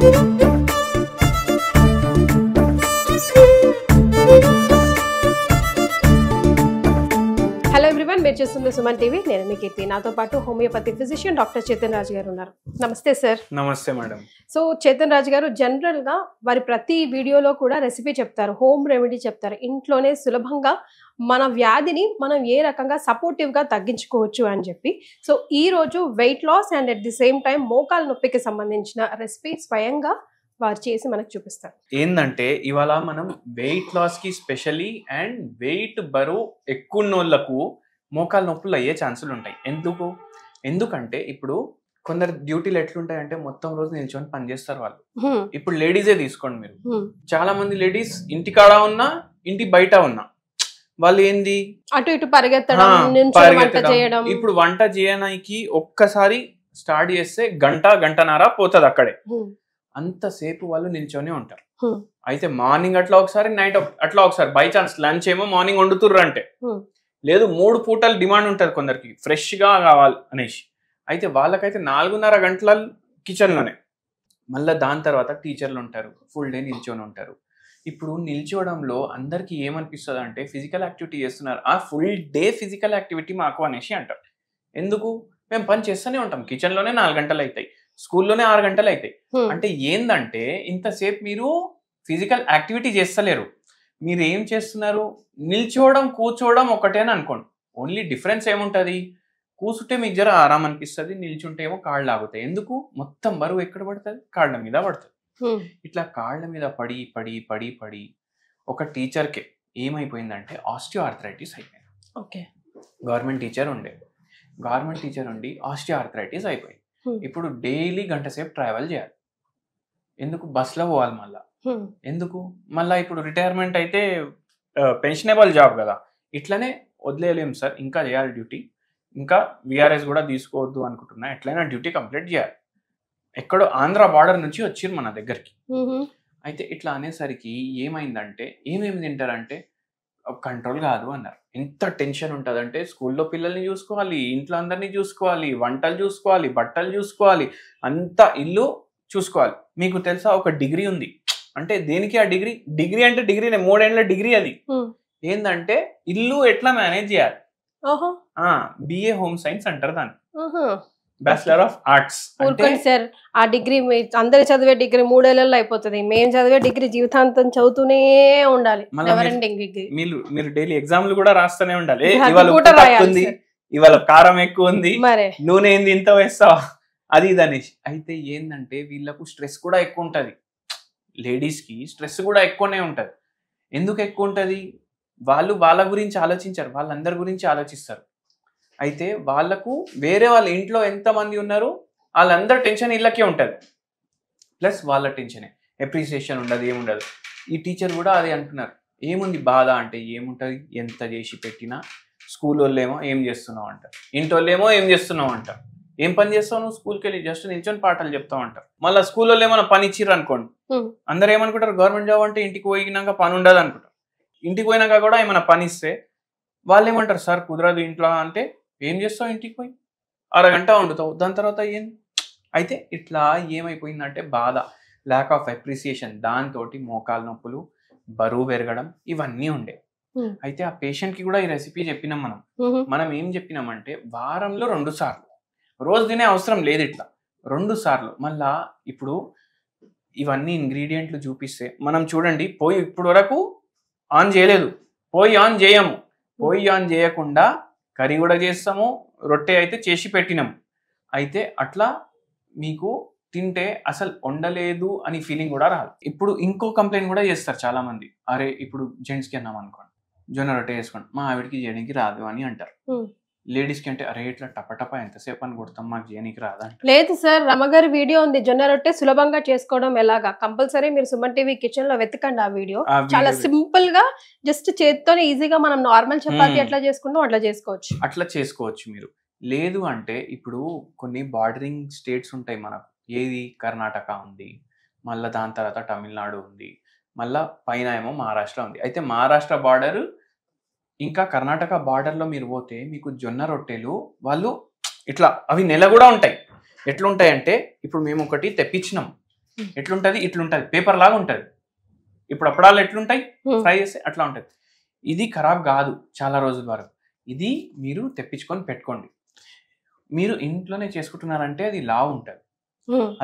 Hello everyone, మీరు చూస్తుంది Suman TV. నేను మీ కీర్తి. నాతో పాటు హోమియోపతి ఫిజిషియన్ డాక్టర్ చేతన్ రాజు గారు ఉన్నారు. నమస్తే సార్. నమస్తే మేడం. సో చేతన్ రాజు గారు జనరల్ గా వారి ప్రతి వీడియోలో కూడా రెసిపీ చెప్తారు, హోమ్ రెమెడీ చెప్తారు. ఇంట్లోనే సులభంగా మన వ్యాధిని మనం ఏ రకంగా సపోర్టివ్ గా తగ్గించుకోవచ్చు అని చెప్పి. సో ఈ రోజు weight loss and at the same time మోకాల నొప్పికి సంబంధించిన రెసిపీ స్వయంగా వారు చేసి మనకు చూపిస్తారు. ఏంటంటే ఇవాళ మనం వెయిట్ లాస్ కి స్పెషల్లీ అండ్ వెయిట్ బరువు ఎక్కువ ఉన్నోళ్లకు మోకాలు నొప్పులు అయ్యే ఛాన్సులు ఉంటాయి. ఎందుకంటే ఇప్పుడు కొందరు డ్యూటీలు ఎట్లుంటాయంటే మొత్తం రోజు నిల్చొని పని చేస్తారు వాళ్ళు. ఇప్పుడు లేడీసే తీసుకోండి మీరు. చాలా మంది లేడీస్ ఇంటికాడ ఉన్నా ఇంటి బయట ఉన్నా వాళ్ళు ఏంది అటు ఇటు పరిగెత్తడం. ఇప్పుడు వంట చేయడానికి ఒక్కసారి స్టార్ట్ చేస్తే గంటన్నర పోతుంది అక్కడే. అంతసేపు వాళ్ళు నిల్చొని ఉంటారు. అయితే మార్నింగ్ అట్లా ఒకసారి, నైట్ అట్లా ఒకసారి, బై ఛాన్స్ లంచ్ ఏమో మార్నింగ్ వండుతుర్రు అంటే లేదు 3 పూటలు డిమాండ్ ఉంటుంది కొందరికి ఫ్రెష్ గా కావాలి అనేసి. అయితే వాళ్ళకైతే 4.5 గంటల కిచెన్ లోనే. మళ్ళీ దాని తర్వాత టీచర్లు ఉంటారు, ఫుల్ డే నిల్చొని ఉంటారు. ఇప్పుడు నిల్చోవడంలో అందరికి ఏమనిపిస్తుంది అంటే ఫిజికల్ యాక్టివిటీ చేస్తున్నారు, ఆ ఫుల్ డే ఫిజికల్ యాక్టివిటీ మాకు అనేసి అంటారు. ఎందుకు? మేము పని చేస్తూనే ఉంటాం, కిచెన్ లోనే 4 గంటలు అవుతాయి, స్కూల్లోనే 6 గంటలు అవుతాయి. అంటే ఏందంటే ఇంతసేపు మీరు ఫిజికల్ యాక్టివిటీ చేస్తలేరు. మీరు ఏం చేస్తున్నారు? నిల్చోవడం కూర్చోవడం ఒకటేనా అనుకోండి. ఓన్లీ డిఫరెన్స్ ఏముంటుంది? కూర్చుంటే మీకు జర ఆరాం అనిపిస్తుంది, నిల్చుంటే ఏమో కాళ్ళు ఆగుతాయి. ఎందుకు? మొత్తం బరువు ఎక్కడ పడుతుంది? కాళ్ళ మీద పడుతుంది. ఇట్లా కాళ్ళ మీద పడి పడి పడి పడి ఒక టీచర్కి ఏమైపోయిందంటే ఆస్టియో ఆర్థరైటిస్ అయిపోయింది. ఓకే. గవర్నమెంట్ టీచర్ ఉండి ఆస్టియో ఆర్థరైటిస్ అయిపోయింది. ఇప్పుడు డైలీ గంట సేపు ట్రావెల్ చేయాలి. ఎందుకు? బస్లో పోవాలి. మళ్ళా ఎందుకు? మళ్ళీ ఇప్పుడు రిటైర్మెంట్ అయితే పెన్షనబుల్ జాబ్ కదా, ఇట్లనే వదిలేయలేము సార్, ఇంకా చేయాలి డ్యూటీ, ఇంకా విఆర్ఎస్ కూడా తీసుకోవద్దు అనుకుంటున్నా, ఎట్లయినా డ్యూటీ కంప్లీట్ చేయాలి. ఎక్కడో ఆంధ్ర బార్డర్ నుంచి వచ్చిర్రు మన దగ్గరికి. అయితే ఇట్లా అనేసరికి ఏమైందంటే ఏమేమి తింటారంటే కంట్రోల్ కాదు అన్నారు. ఎంత టెన్షన్ ఉంటుందంటే స్కూల్లో పిల్లల్ని చూసుకోవాలి, ఇంట్లో అందరినీ చూసుకోవాలి, వంటలు చూసుకోవాలి, బట్టలు చూసుకోవాలి, అంతా ఇల్లు చూసుకోవాలి. మీకు తెలుసా ఒక డిగ్రీ ఉంది అంటే దేనికి? ఆ డిగ్రీ అంటే డిగ్రీనే, 3 ఏళ్ల డిగ్రీ. అది ఏంటంటే ఇల్లు ఎట్లా మేనేజ్ చేయాలి. బిఏ హోమ్ సైన్స్ అంటారు దాన్ని, బ్యాచిలర్ ఆఫ్ ఆర్ట్స్. సార్ ఆ డిగ్రీ అందరు చదివే డిగ్రీ 3 ఏళ్లలో అయిపోతుంది. మేము చదివే డిగ్రీ జీవితాంతం చదువుతూనే ఉండాలి. మీరు డైలీ ఎగ్జామ్లు కూడా రాస్తూనే ఉండాలి. ఇవాళ కారం ఎక్కువ ఉంది, నూనె ఏంది ఇంత వేస్తావా, అది ఇది అనేసి. అయితే ఏంటంటే వీళ్ళకు స్ట్రెస్ కూడా ఎక్కువ ఉంటుంది. లేడీస్ కి స్ట్రెస్ కూడా ఎక్కువనే ఉంటది. ఎందుకు ఎక్కువ ఉంటది? వాళ్ళు వాళ్ళ గురించి ఆలోచించారు, వాళ్ళందరి గురించి ఆలోచిస్తారు. అయితే వాళ్ళకు వేరే వాళ్ళ ఇంట్లో ఎంతమంది ఉన్నారు వాళ్ళందరూ టెన్షన్ ఇళ్ళకే ఉంటుంది, ప్లస్ వాళ్ళ టెన్షనే. ఎప్రిసియేషన్ ఉండదు, ఏముండదు. ఈ టీచర్ కూడా అదే అంటున్నారు. ఏముంది బాధ అంటే ఏముంటుంది, ఎంత చేసి పెట్టినా. స్కూల్ వాళ్ళేమో ఏం చేస్తున్నావు అంటారు, ఇంటి వాళ్ళేమో ఏం చేస్తున్నావు అంటారు. ఏం పని చేస్తావు నువ్వు? స్కూల్కి వెళ్ళి జస్ట్ నిల్చొని పాఠాలు చెప్తావు అంటారు. మళ్ళీ స్కూల్ వాళ్ళు ఏమైనా పని ఇచ్చిర్రు అనుకోండి, అందరు ఏమనుకుంటారు, గవర్నమెంట్ జాబ్ అంటే ఇంటికి పోయినాక పని ఉండదు అనుకుంటారు. ఇంటికి పోయినాక కూడా ఏమైనా పని ఇస్తే వాళ్ళు ఏమంటారు, సార్ కుదరదు ఇంట్లో అంటే. ఏం చేస్తావు? ఇంటికి పోయి 6 గంటలు వండుతావు, దాని తర్వాత ఏం? అయితే ఇట్లా ఏమైపోయిందంటే బాధ, ల్యాక్ ఆఫ్ అప్రిసియేషన్, దాంతో మోకాలు నొప్పులు, బరువు పెరగడం, ఇవన్నీ ఉండే. అయితే ఆ పేషెంట్ కి కూడా ఈ రెసిపీ చెప్పినాం మనం ఏం చెప్పినామంటే వారంలో 2 సార్లు, రోజు తినే అవసరం లేదు, ఇట్లా 2 సార్లు. మళ్ళా ఇప్పుడు ఇవన్నీ ఇంగ్రీడియంట్లు చూపిస్తే మనం చూడండి, పోయి ఇప్పుడు వరకు ఆన్ చేయలేదు, పోయి ఆన్ చేయము, పోయి ఆన్ చేయకుండా కర్రీ కూడా చేస్తాము, రొట్టె అయితే చేసి పెట్టినాము. అయితే అట్లా మీకు తింటే అసలు వండలేదు అని ఫీలింగ్ కూడా రాదు. ఇప్పుడు ఇంకో కంప్లైంట్ కూడా చేస్తారు చాలా మంది, అరే ఇప్పుడు జెంట్స్కి అన్నాం అనుకోండి, జొన్న రొట్టె వేసుకోండి, మా ఆవిడకి చేయడానికి రాదు అని అంటారు. లేడీస్ కి అంటే అరే ఇట్లా టపటపా ఎంతసేపు అని కొడతాం, మాకు చేయడానికి రాదా? లేదు సార్, రమగారి వీడియో ఉంది జొన్న రొట్టె సులభంగా చేసుకోవడం ఎలాగా. కంపల్సరీ మీరు సుమన్ టీవీ కిచెన్ లో వెతకండి ఆ వీడియో. చాలా సింపుల్ గా జస్ట్ చేత్తోనే ఈజీగా మనం నార్మల్ చపాతీ ఎట్లా చేసుకుంటాం అట్లా చేసుకోవచ్చు మీరు. లేదు అంటే ఇప్పుడు కొన్ని బార్డరింగ్ స్టేట్స్ ఉంటాయి మనకు, ఏది కర్ణాటక ఉంది, మళ్ళీ దాని తర్వాత తమిళనాడు ఉంది, మళ్ళీ పైన ఏమో మహారాష్ట్ర ఉంది. అయితే మహారాష్ట్ర బార్డర్ ఇంకా కర్ణాటక బార్డర్లో మీరు పోతే మీకు జొన్న రొట్టెలు వాళ్ళు ఇట్లా అవి నెల కూడా ఉంటాయి. ఎట్లుంటాయంటే ఇప్పుడు మేము ఒకటి తెప్పించినాం, ఎట్లుంటది, ఇట్లుంటది, పేపర్ లాగా ఉంటది. ఇప్పుడు అప్పడాలు ఎట్లుంటాయి ఫ్రై చేస్తే అట్లా ఉంటది. ఇది ఖరాబ్ కాదు చాలా రోజుల వరకు. ఇది మీరు తెప్పించుకొని పెట్టుకోండి. మీరు ఇంట్లోనే చేసుకుంటున్నారంటే అది లావు ఉంటుంది.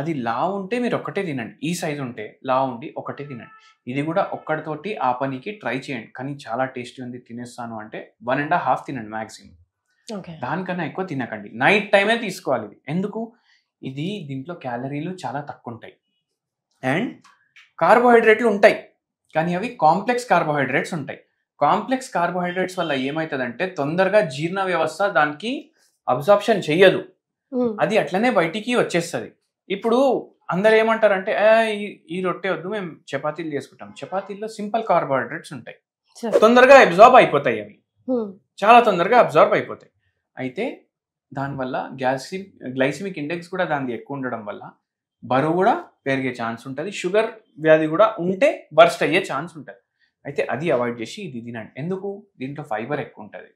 అది లావు ఉంటే మీరు ఒక్కటే తినండి. ఈ సైజు ఉంటే లావు ఉండి ఒకటే తినండి. ఇది కూడా ఒక్కడితోటి ఆ పనికి ట్రై చేయండి. కానీ చాలా టేస్టీ ఉంది తినేస్తాను అంటే 1.5 తినండి మ్యాక్సిమం. దానికన్నా ఎక్కువ తినకండి. నైట్ టైమే తీసుకోవాలి ఇది. ఎందుకు? ఇది దీంట్లో క్యాలరీలు చాలా తక్కువ ఉంటాయి అండ్ కార్బోహైడ్రేట్లు ఉంటాయి, కానీ అవి కాంప్లెక్స్ కార్బోహైడ్రేట్స్ ఉంటాయి. కాంప్లెక్స్ కార్బోహైడ్రేట్స్ వల్ల ఏమవుతుందంటే తొందరగా జీర్ణ వ్యవస్థ దానికి అబ్జార్ప్షన్ చెయ్యదు, అది అట్లనే బయటికి వచ్చేస్తుంది. ఇప్పుడు అందరు ఏమంటారంటే ఈ రొట్టె వద్దు, మేము చపాతీలు చేసుకుంటాం. చపాతీల్లో సింపుల్ కార్బోహైడ్రేట్స్ ఉంటాయి, తొందరగా అబ్జార్బ్ అయిపోతాయి. అవి చాలా తొందరగా అబ్జార్బ్ అయిపోతాయి. అయితే దానివల్ల గ్లైసిమిక్ ఇండెక్స్ కూడా దానికి ఎక్కువ ఉండడం వల్ల బరువు కూడా పెరిగే ఛాన్స్ ఉంటుంది. షుగర్ వ్యాధి కూడా ఉంటే బర్స్ట్ అయ్యే ఛాన్స్ ఉంటుంది. అయితే అది అవాయిడ్ చేసి ఇది తినండి. ఎందుకు? దీంట్లో ఫైబర్ ఎక్కువ ఉంటుంది,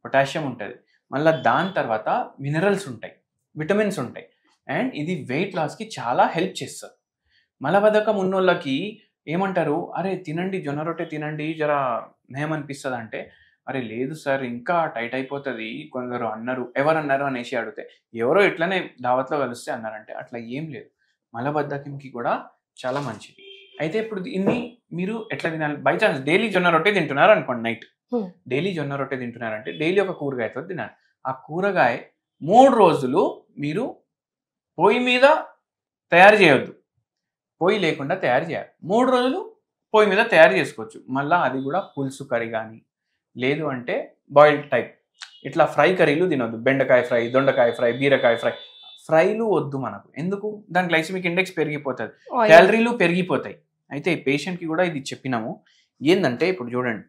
పొటాషియం ఉంటుంది, మళ్ళీ దాని తర్వాత మినరల్స్ ఉంటాయి, విటమిన్స్ ఉంటాయి అండ్ ఇది వెయిట్ లాస్కి చాలా హెల్ప్ చేస్తుంది. మలబద్ధకం ఉన్నోళ్ళకి ఏమంటారు, అరే తినండి జొన్న రొట్టె తినండి జరా నయమనిపిస్తుంది అంటే, అరే లేదు సార్ ఇంకా టైట్ అయిపోతుంది కొందరు అన్నారు. ఎవరన్నారు అనేసి అడిగితే ఎవరో ఇట్లనే దావత్లో కలిస్తే అన్నారంటే అట్లా ఏం లేదు. మలబద్ధకంకి కూడా చాలా మంచిది. అయితే ఇప్పుడు దీన్ని మీరు ఎట్లా తినాలి? బై ఛాన్స్ డైలీ జొన్న రొట్టె తింటున్నారు అనుకోండి, నైట్ డైలీ జొన్న రొట్టె తింటున్నారంటే డైలీ ఒక కూరగాయతో తినాలి. ఆ కూరగాయ 3 రోజులు మీరు పొయ్యి మీద తయారు చేయొద్దు, పొయ్యి లేకుండా తయారు చేయాలి. 3 రోజులు పొయ్యి మీద తయారు చేసుకోవచ్చు. మళ్ళీ అది కూడా పులుసు కర్రీ కానీ లేదు అంటే బాయిల్డ్ టైప్ ఇట్లా ఫ్రై కర్రీలు తినొద్దు. బెండకాయ ఫ్రై, దొండకాయ ఫ్రై, బీరకాయ ఫ్రై, ఫ్రైలు వద్దు మనకు. ఎందుకు? దాని గ్లైసిమిక్ ఇండెక్స్ పెరిగిపోతుంది, క్యాలరీలు పెరిగిపోతాయి. అయితే ఈ పేషెంట్కి కూడా ఇది చెప్పినాము. ఏంటంటే ఇప్పుడు చూడండి,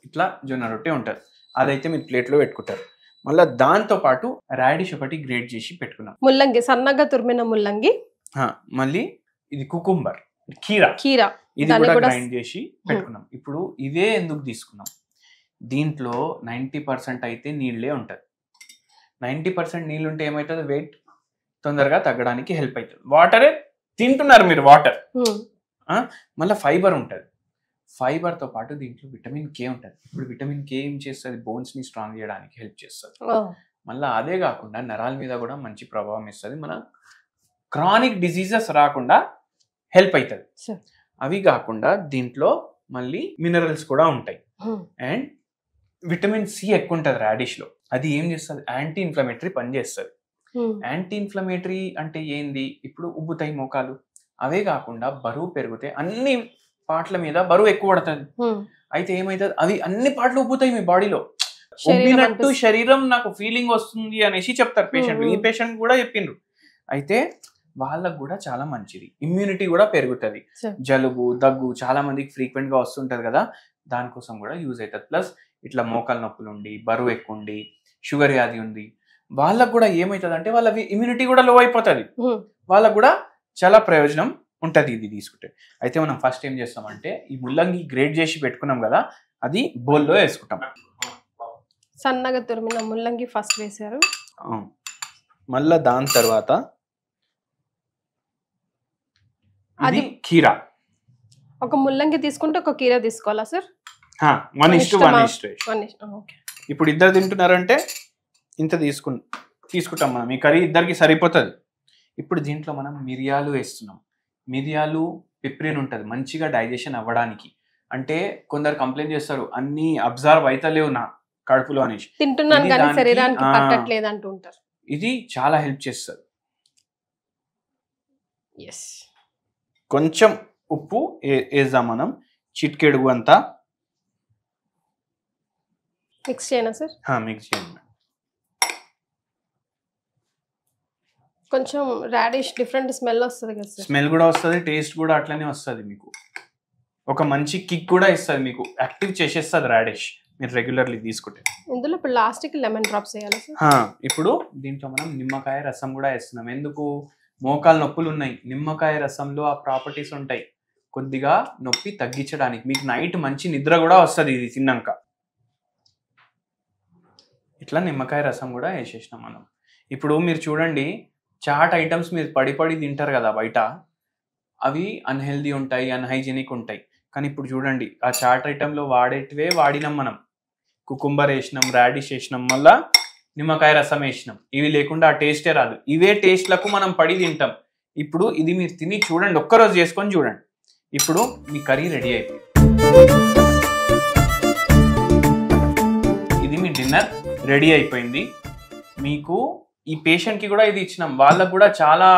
ఇట్లా జొన్న రొట్టె ఉంటుంది, అదైతే మీరు ప్లేట్లో పెట్టుకుంటారు. మళ్ళీ దాంతో పాటు రాడిష్ ఒకటి గ్రేట్ చేసి పెట్టుకున్నాం, ముల్లంగి సన్నగా తురిమిన ముల్లంగి. మళ్ళీ ఇది కుకుంబర్, కీరా ఇది కూడా గ్రైండ్ చేసి పెట్టుకున్నాం. ఇప్పుడు ఇవే ఎందుకు తీసుకున్నాం? దీంట్లో 90% అయితే నీళ్ళే ఉంటుంది. 90% నీళ్ళు ఉంటే ఏమవుతుంది? వెయిట్ తొందరగా తగ్గడానికి హెల్ప్ అవుతుంది. వాటరే తింటున్నారు మీరు, వాటర్. మళ్ళీ ఫైబర్ ఉంటుంది. ఫైబర్తో పాటు దీంట్లో విటమిన్ కే ఉంటుంది. ఇప్పుడు విటమిన్ కే ఏం చేస్తుంది? బోన్స్ని స్ట్రాంగ్ చేయడానికి హెల్ప్ చేస్తుంది. మళ్ళీ అదే కాకుండా నరాల మీద కూడా మంచి ప్రభావం ఇస్తుంది. మన క్రానిక్ డిసీజెస్ రాకుండా హెల్ప్ అవుతుంది. అవి కాకుండా దీంట్లో మళ్ళీ మినరల్స్ కూడా ఉంటాయి అండ్ విటమిన్ సి ఎక్కువ ఉంటుంది రాడిష్లో. అది ఏం చేస్తుంది? యాంటీ ఇన్ఫ్లమేటరీ పని చేస్తుంది. యాంటీ ఇన్ఫ్లమేటరీ అంటే ఏంది? ఇప్పుడు ఉబ్బుతాయి మోకాలు, అవే కాకుండా బరువు పెరిగితే అన్ని పార్ట్ల మీద బరువు ఎక్కువ పడుతుంది. అయితే ఏమవుతుంది? అవి అన్ని పార్ట్లు ఉబ్బుతాయి మీ బాడీలో, ఉబ్బినట్టు శరీరం నాకు ఫీలింగ్ వస్తుంది అనేసి చెప్తారు పేషెంట్. ఈ పేషెంట్ కూడా చెప్పిండ్రు. అయితే వాళ్ళకు కూడా చాలా మంచిది, ఇమ్యూనిటీ కూడా పెరుగుతుంది. జలుబు దగ్గు చాలా మందికి ఫ్రీక్వెంట్ గా వస్తుంటది కదా, దానికోసం కూడా యూజ్ అవుతుంది. ప్లస్ ఇట్లా మోకాలు నొప్పులు ఉండి, బరువు ఎక్కువ ఉండి, షుగర్ వ్యాధి ఉంది, వాళ్ళకు కూడా ఏమవుతుంది అంటే వాళ్ళ ఇమ్యూనిటీ కూడా లో అయిపోతుంది. వాళ్ళకు కూడా చాలా ప్రయోజనం ఉంటుంది ఇది తీసుకుంటే. అయితే మనం ఫస్ట్ ఏం చేస్తామంటే ఈ ముల్లంగి గ్రేట్ చేసి పెట్టుకున్నాం కదా, అది బౌల్లో వేసుకుంటాం. సన్నగా తురిమిన ముల్లంగి ఫస్ట్ వేసారు. మళ్ళా దాని తర్వాత అది కీరా. ఒక ముల్లంగి తీసుకుంటే ఒక కీరా తీసుకోవాలా సార్? 1:1. ఇప్పుడు ఇద్దరు తింటున్నారంటే ఇంత తీసుకుంటాం మనం. ఈ కర్రీ ఇద్దరికి సరిపోతుంది. ఇప్పుడు దీంట్లో మనం మిరియాలు వేస్తున్నాం. మిరియాలు పిప్రిన్ ఉంటుంది మంచిగా డైజెషన్ అవ్వడానికి. అంటే కొందరు కంప్లైంట్ చేస్తారు అన్ని అబ్జర్వ్ అయితలేవు నా కడుపులో అనేసి, తింటున్నాను కానీ శరీరానికి పట్టట్లేదు అంటుంటారు. ఇది చాలా హెల్ప్ చేస్తుంది. కొంచెం ఉప్పు వేద్దాం మనం, చిటికెడు అంతా. మిక్స్ చేయనా సార్? మిక్స్ చేయండి. కొంచెం రాడిష్ డిఫరెంట్ స్మెల్ వస్తుంది కదా సార్? స్మెల్ కూడా వస్తుంది, టేస్ట్ కూడా అట్లనే వస్తుంది. మీకు ఒక మంచి కిక్ కూడా ఇస్తుంది, మీకు యాక్టివ్ చేసేస్తుంది రాడిష్ మీరు రెగ్యులర్లీ తీసుకుంటే. ఇందులో ఇప్పుడు లాస్ట్కి లెమన్ డ్రాప్స్ వేయాలి సార్? ఇప్పుడు దీంట్లో మనం నిమ్మకాయ రసం కూడా వేస్తున్నాం. ఎందుకు? మోకాలు నొప్పులు ఉన్నాయి, నిమ్మకాయ రసంలో ఆ ప్రాపర్టీస్ ఉంటాయి, కొద్దిగా నొప్పి తగ్గించడానికి. మీకు నైట్ మంచి నిద్ర కూడా వస్తుంది ఇది తిన్నాక. ఇట్లా నిమ్మకాయ రసం కూడా వేసేసినాం మనం. ఇప్పుడు మీరు చూడండి, చాట్ ఐటమ్స్ మీరు పడి పడి తింటారు కదా బయట, అవి అన్హెల్దీ ఉంటాయి, అన్హైజీనిక్ ఉంటాయి. కానీ ఇప్పుడు చూడండి ఆ చాట్ ఐటెంలో వాడేటివే వాడినాం మనం. కుకుంబర్ వేసినాం, రాడిష్ వేసినాం, మళ్ళా నిమ్మకాయ రసం వేసినాం. ఇవి లేకుండా ఆ టేస్టే రాదు. ఇవే టేస్ట్లకు మనం పడి తింటాం. ఇప్పుడు ఇది మీరు తిని చూడండి, ఒక్కరోజు చేసుకొని చూడండి. ఇప్పుడు మీ కర్రీ రెడీ అయిపోయింది. ఇది మీ డిన్నర్ రెడీ అయిపోయింది. మీకు ఈ పేషెంట్కి కూడా ఇది ఇచ్చినాం, వాళ్ళకు కూడా చాలా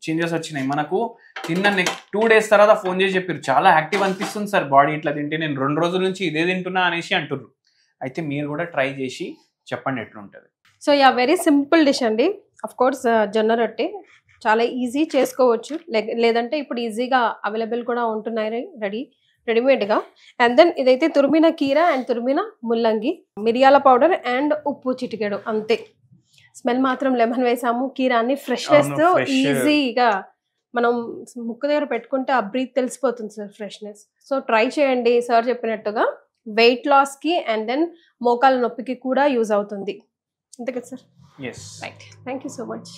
చేంజెస్ వచ్చినాయి. మనకు తిన్న నెక్స్ట్ 2 days తర్వాత ఫోన్ చేసి చెప్పారు, చాలా యాక్టివ్ అనిపిస్తుంది సార్ బాడీ ఇట్లా తింటే, నేను 2 రోజుల నుంచి ఇదే తింటున్నా అనేసి అంటున్నారు. అయితే మీరు కూడా ట్రై చేసి చెప్పండి ఎట్లుంటుంది. సో వెరీ సింపుల్ డిష్ అండి. అఫ్ కోర్స్ జొన్న రొట్టె చాలా ఈజీ చేసుకోవచ్చు, లేదంటే ఇప్పుడు ఈజీగా అవైలబుల్ కూడా ఉంటున్నాయి రెడీమేడ్గా. అండ్ దెన్ ఇదైతే తురిమిన కీర అండ్ తురిమిన ముల్లంగి, మిరియాల పౌడర్ అండ్ ఉప్పు చిటికెడు అంతే. స్మెల్ మాత్రం లెమన్ వేసాము. కీర అన్ని ఫ్రెష్నెస్ ఈజీగా మనం ముక్కు దగ్గర పెట్టుకుంటే ఆ బ్రీత్ తెలిసిపోతుంది సార్, ఫ్రెష్నెస్. సో ట్రై చేయండి. సార్ చెప్పినట్టుగా వెయిట్ లాస్కి అండ్ దెన్ మోకాల నొప్పికి కూడా యూజ్ అవుతుంది. అంతే కదా sir? Yes. Right. Thank you so much.